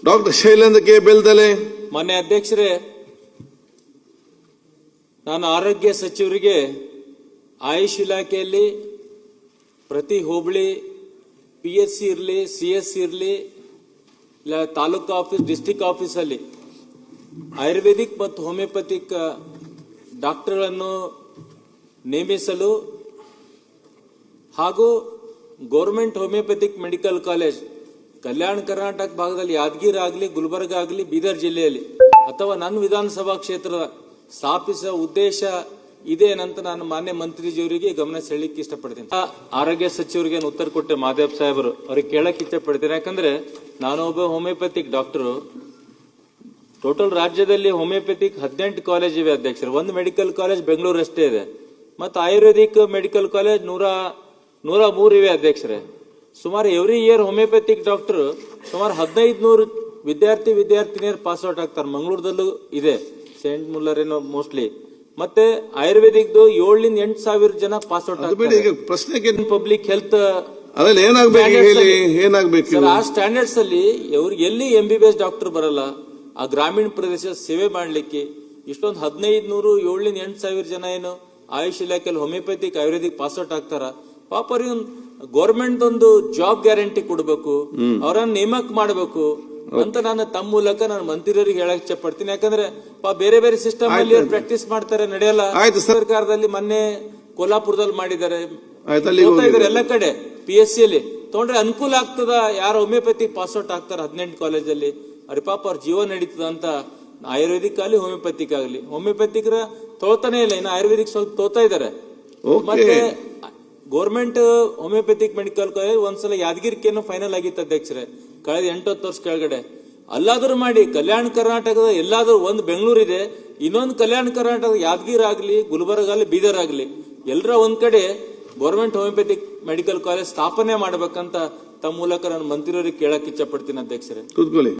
Doctor Shailendra K ಬೆಲ್ದಲೆ. ಮಾನ್ಯ ಅಧ್ಯಕ್ಷರೇ, ನಾನು ಆರೋಗ್ಯ ಸಚಿವರಿಗೆ ಆಯುಷ್ ಇಲಾಖೆಯಲ್ಲಿ ಪ್ರತಿ ಹೋಬಳಿ PSC ಇರಲಿ, CSC ಇರಲಿ, ಇಲ್ಲ ತಾಲೂಕು ಆಫೀಸ್, ಡಿಸ್ಟಿಕ್ ಆಫೀಸಲ್ಲಿ ಆಯುರ್ವೇದಿಕ್ ಮತ್ತು ಹೋಮಿಯೋಪತಿಕ್ ಡಾಕ್ಟರ್ಗಳನ್ನು ನೇಮಿಸಲು ಹಾಗೂ government homeopathic medical college Kalyana Karnataka ಭಾಗದಲ್ಲಿ ಯಾದಗಿರಿ ಆಗಲಿ, ಗುಲ್ಬರ್ಗ ಆಗಲಿ, ಬೀದರ್ ಜಿಲ್ಲೆಯಲ್ಲಿ ಅಥವಾ ನನ್ನ ವಿಧಾನಸಭಾ ಕ್ಷೇತ್ರ ಸ್ಥಾಪಿಸುವ ಉದ್ದೇಶ ಇದೆ ಅಂತ ನಾನು ಮಾನ್ಯ ಮಂತ್ರಿಜಿಯವರಿಗೆ ಗಮನ ಸೆಳೆಯಲಿಕ್ಕೆ ಇಷ್ಟಪಡ್ತೀನಿ. ಆರೋಗ್ಯ ಸಚಿವರಿಗೆ ಉತ್ತರ ಕೊಟ್ಟೆ ಮಾದೇವ್ ಸಾಹೇಬರು, ಅವ್ರಿಗೆ ಕೇಳಕ್ ಇಷ್ಟಪಡ್ತೀನಿ. ಯಾಕಂದ್ರೆ ನಾನು ಒಬ್ಬ ಹೋಮಿಯೋಪತಿಕ್ ಡಾಕ್ಟರು. ಟೋಟಲ್ ರಾಜ್ಯದಲ್ಲಿ ಹೋಮಿಯೋಪತಿಕ್ 18 ಕಾಲೇಜ್ ಇವೆ ಅಧ್ಯಕ್ಷರು. ಒಂದು ಮೆಡಿಕಲ್ ಕಾಲೇಜ್ ಬೆಂಗಳೂರು ಅಷ್ಟೇ ಇದೆ. ಮತ್ತು ಆಯುರ್ವೇದಿಕ್ ಮೆಡಿಕಲ್ ಕಾಲೇಜ್ 103 ಇವೆ ಅಧ್ಯಕ್ಷರೇ. ಸುಮಾರು ಎವ್ರಿ ಇಯರ್ ಹೋಮಿಯೋಪತಿಕ್ ಡಾಕ್ಟರ್ ಸುಮಾರು 1500 ವಿದ್ಯಾರ್ಥಿನಿಯರು ಪಾಸ್ ಔಟ್ ಆಗ್ತಾರೆ. ಮಂಗಳೂರದಲ್ಲೂ ಇದೆ, ಸೇಂಟ್ ಮುಲ್ಲರ್ ಏನೋ ಮೋಸ್ಟ್ಲಿ. ಮತ್ತೆ ಆಯುರ್ವೇದಿಕ್ 7,000-8,000 ಜನ ಪಾಸ್ ಔಟ್ ಆಗ್ತಾರೆ. ಪ್ರಶ್ನೆಗೆ ಪಬ್ಲಿಕ್ ಹೆಲ್ತ್ ಏನಾಗಬೇಕು ಆ ಸ್ಟ್ಯಾಂಡರ್ಡ್ಸ್ ಅಲ್ಲಿ ಇವ್ರಿಗೆ ಎಲ್ಲಿ MBBS ಡಾಕ್ಟರ್ ಬರಲ್ಲ. ಆ ಗ್ರಾಮೀಣ ಪ್ರದೇಶ ಸೇವೆ ಮಾಡ್ಲಿಕ್ಕೆ ಇಷ್ಟೊಂದು 1500, 7,000-8,000 ಜನ ಏನು ಆಯುಷ್ ಇಲಾಖೆಯಲ್ಲಿ ಹೋಮಿಯೋಪತಿಕ್ ಆಯುರ್ವೇದಿಕ್ ಪಾಸ್ ಔಟ್ ಆಗ್ತಾರ. ಪಾಪ ಅವ್ರಿಗೆ ಗೌರ್ಮೆಂಟ್ ಒಂದು ಜಾಬ್ ಗ್ಯಾರಂಟಿ ಕೊಡಬೇಕು, ಅವರನ್ನ ನೇಮಕ ಮಾಡಬೇಕು ಅಂತ ನಾನು ತಮ್ಮ ಮೂಲಕ ನಾನು ಮಂತ್ರಿಯವರಿಗೆ ಹೇಳಕ್ ಇಚ್ಛೆ ಪಡ್ತೀನಿ. ಯಾಕಂದ್ರೆ ಬೇರೆ ಬೇರೆ ಸಿಸ್ಟಮ್ ಅಲ್ಲಿ ಪ್ರಾಕ್ಟೀಸ್ ಮಾಡ್ತಾರೆ, ನಡೆಯಲ್ಲ. ಸರ್ಕಾರದಲ್ಲಿ ಮೊನ್ನೆ ಕೋಲ್ಹಾಪುರದಲ್ಲಿ ಮಾಡಿದ್ದಾರೆ, ಎಲ್ಲ ಕಡೆ PSC ಅಲ್ಲಿ ತಗೊಂಡ್ರೆ ಅನುಕೂಲ ಆಗ್ತದ. ಯಾರು ಹೋಮಿಯೋಪತಿಕ್ ಪಾಸ್ ಔಟ್ ಆಗ್ತಾರೆ 18 ಕಾಲೇಜಲ್ಲಿ, ಅವ್ರ ಪಾಪ ಅವ್ರ ಜೀವ ನಡೀತದ ಅಂತ. ಆಯುರ್ವೇದಿಕ್ ಆಗಲಿ ಹೋಮಿಯೋಪತಿಕ್ ಆಗಲಿ, ಹೋಮಿಯೋಪತಿಕ್ ತೋತಾನೆ ಇಲ್ಲ, ಇನ್ನು ಆಯುರ್ವೇದಿಕ್ ಸ್ವಲ್ಪ ತೋತಾ ಇದಾರೆ. ಮತ್ತೆ ಗೌರ್ಮೆಂಟ್ ಹೋಮಿಯೋಪತಿಕ್ ಮೆಡಿಕಲ್ ಕಾಲೇಜ್ ಒಂದ್ಸಲ ಯಾದಗಿರಿಕೇನು ಫೈನಲ್ ಆಗಿತ್ತು ಅಧ್ಯಕ್ಷರೇ, ಕಳೆದ 8-10 ವರ್ಷ ಕೆಳಗಡೆ. ಅಲ್ಲಾದ್ರೂ ಮಾಡಿ ಕಲ್ಯಾಣ ಕರ್ನಾಟಕದ ಎಲ್ಲಾದ್ರೂ ಒಂದು ಬೆಂಗಳೂರು ಇದೆ, ಇನ್ನೊಂದು ಕಲ್ಯಾಣ ಕರ್ನಾಟಕದ ಯಾದಗಿರಿ ಆಗಲಿ, ಗುಲ್ಬರ್ಗ ಆಗಲಿ, ಬೀದರ್ ಆಗಲಿ, ಎಲ್ಲರ ಒಂದ್ ಕಡೆ ಗೌರ್ಮೆಂಟ್ ಹೋಮಿಯೋಪತಿಕ್ ಮೆಡಿಕಲ್ ಕಾಲೇಜ್ ಸ್ಥಾಪನೆ ಮಾಡಬೇಕಂತ ತಮ್ಮ ಮೂಲಕ ನಾನು ಮಂತ್ರಿಯವರಿಗೆ ಕೇಳಕ್ ಇಚ್ಛೆ ಪಡ್ತೀನಿ ಅಧ್ಯಕ್ಷರೇ.